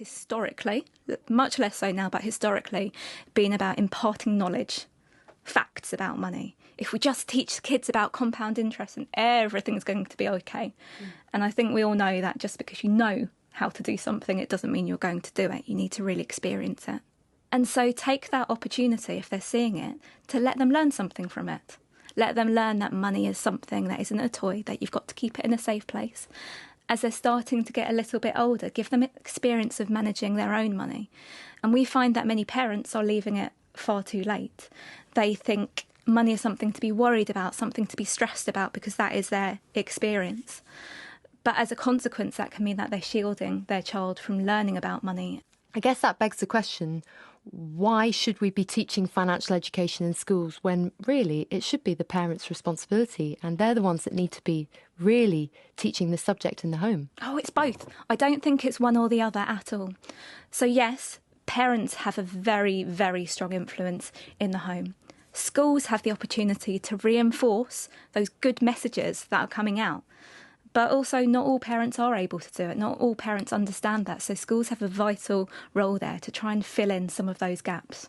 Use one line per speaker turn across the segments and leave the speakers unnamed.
historically, much less so now, but historically, been about imparting knowledge, facts about money. If we just teach kids about compound interest, and everything's going to be okay. And I think we all know that just because you know how to do something, it doesn't mean you're going to do it. You need to really experience it. And so take that opportunity, if they're seeing it, to let them learn something from it. Let them learn that money is something that isn't a toy, that you've got to keep it in a safe place. As they're starting to get a little bit older, give them experience of managing their own money. And we find that many parents are leaving it far too late. They think money is something to be worried about, something to be stressed about, because that is their experience. But as a consequence, that can mean that they're shielding their child from learning about money.
I guess that begs the question, why should we be teaching financial education in schools when really it should be the parents' responsibility, and they're the ones that need to be really teaching the subject in the home?
Oh, it's both. I don't think it's one or the other at all. So yes, parents have a very, very strong influence in the home. Schools have the opportunity to reinforce those good messages that are coming out. But also not all parents are able to do it. Not all parents understand that. So schools have a vital role there to try and fill in some of those gaps.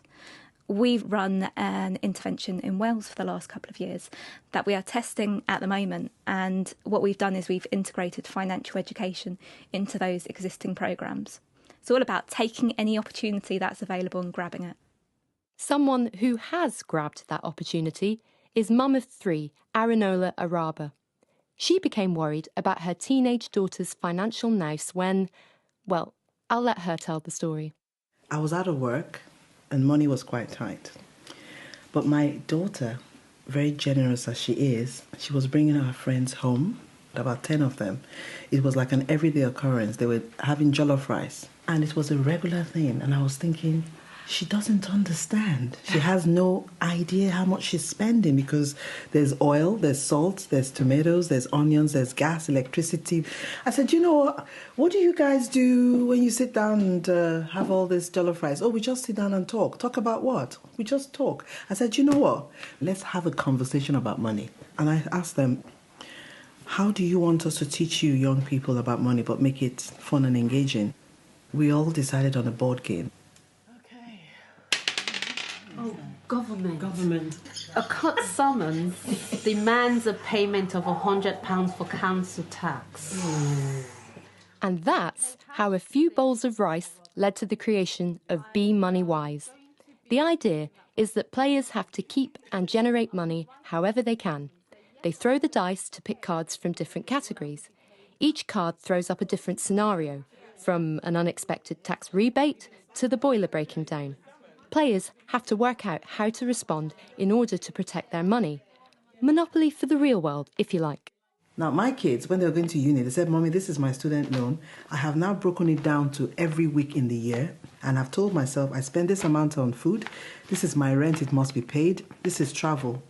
We've run an intervention in Wales for the last couple of years that we are testing at the moment. And what we've done is we've integrated financial education into those existing programmes. It's all about taking any opportunity that's available and grabbing it.
Someone who has grabbed that opportunity is mum of 3, Arinola Araba. She became worried about her teenage daughter's financial nous when, well, I'll let her tell the story.
I was out of work and money was quite tight. But my daughter, very generous as she is, she was bringing her friends home, about 10 of them. It was like an everyday occurrence. They were having jollof rice and it was a regular thing. And I was thinking, she doesn't understand. She has no idea how much she's spending because there's oil, there's salt, there's tomatoes, there's onions, there's gas, electricity. I said, you know, what do you guys do when you sit down and have all this jollof rice? Oh, we just sit down and talk. Talk about what? We just talk. I said, you know what? Let's have a conversation about money. And I asked them, how do you want us to teach you young people about money but make it fun and engaging? We all decided on a board game.
Oh, government.
A court summons demands a payment of £100 for council tax.
And that's how a few bowls of rice led to the creation of bMoneywize. The idea is that players have to keep and generate money however they can. They throw the dice to pick cards from different categories. Each card throws up a different scenario, from an unexpected tax rebate to the boiler breaking down. Players have to work out how to respond in order to protect their money. Monopoly for the real world, if you like.
Now, my kids, when they were going to uni, they said, Mommy, this is my student loan. I have now broken it down to every week in the year. And I've told myself, I spend this amount on food. This is my rent. It must be paid. This is travel.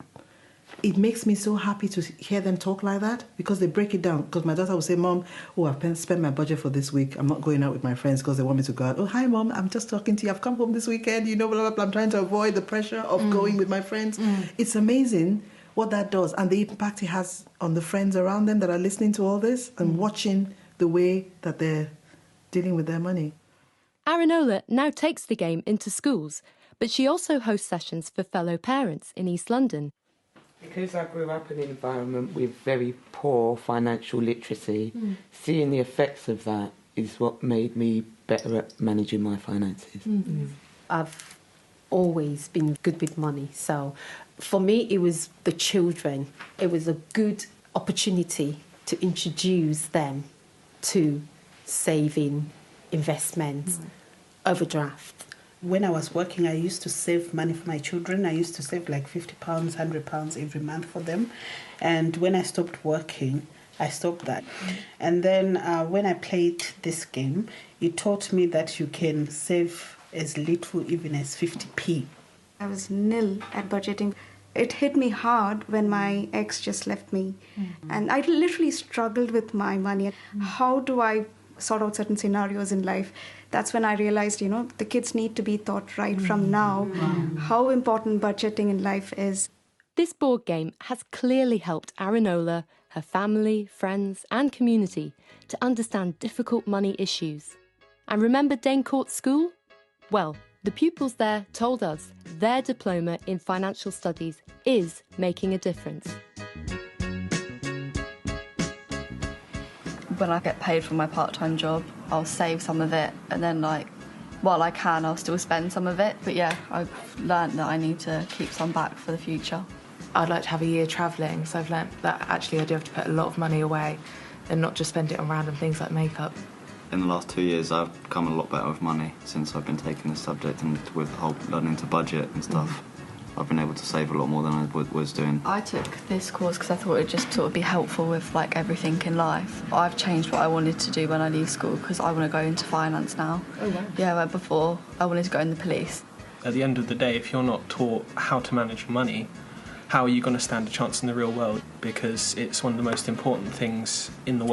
It makes me so happy to hear them talk like that because they break it down. Because my daughter will say, Mom, I've spent my budget for this week. I'm not going out with my friends because they want me to go out. Oh, hi, Mom. I'm just talking to you. I've come home this weekend. You know, blah, blah, blah. I'm trying to avoid the pressure of going with my friends. It's amazing what that does and the impact it has on the friends around them that are listening to all this and watching the way that they're dealing with their money.
Arinola now takes the game into schools, but she also hosts sessions for fellow parents in East London.
Because I grew up in an environment with very poor financial literacy, seeing the effects of that is what made me better at managing my finances.
I've always been good with money, so for me it was the children. It was a good opportunity to introduce them to saving, investments, overdraft.
When I was working, I used to save money for my children. I used to save like £50, £100 every month for them. And when I stopped working, I stopped that. And then when I played this game, it taught me that you can save as little even as 50p.
I was nil at budgeting. It hit me hard when my ex just left me. And I literally struggled with my money. How do I sort out certain scenarios in life? That's when I realized, the kids need to be taught right from now how important budgeting in life is.
This board game has clearly helped Arinola, her family, friends and community to understand difficult money issues. And remember Dane Court School? Well, the pupils there told us their diploma in financial studies is making a difference.
When I get paid for my part-time job, I'll save some of it, and then while I can, I'll still spend some of it. But yeah, I've learnt that I need to keep some back for the future.
I'd like to have a year travelling, so I've learnt that actually I do have to put a lot of money away and not just spend it on random things like makeup.
In the last 2 years, I've become a lot better with money since I've been taking this subject, and with the whole learning to budget and stuff. I've been able to save a lot more than I was doing.
I took this course because I thought it'd just sort of be helpful with everything in life. I've changed what I wanted to do when I leave school because I want to go into finance now.
Oh wow.
Yeah, where before I wanted to go in the police.
At the end of the day, if you're not taught how to manage money, how are you going to stand a chance in the real world? Because it's one of the most important things in the world.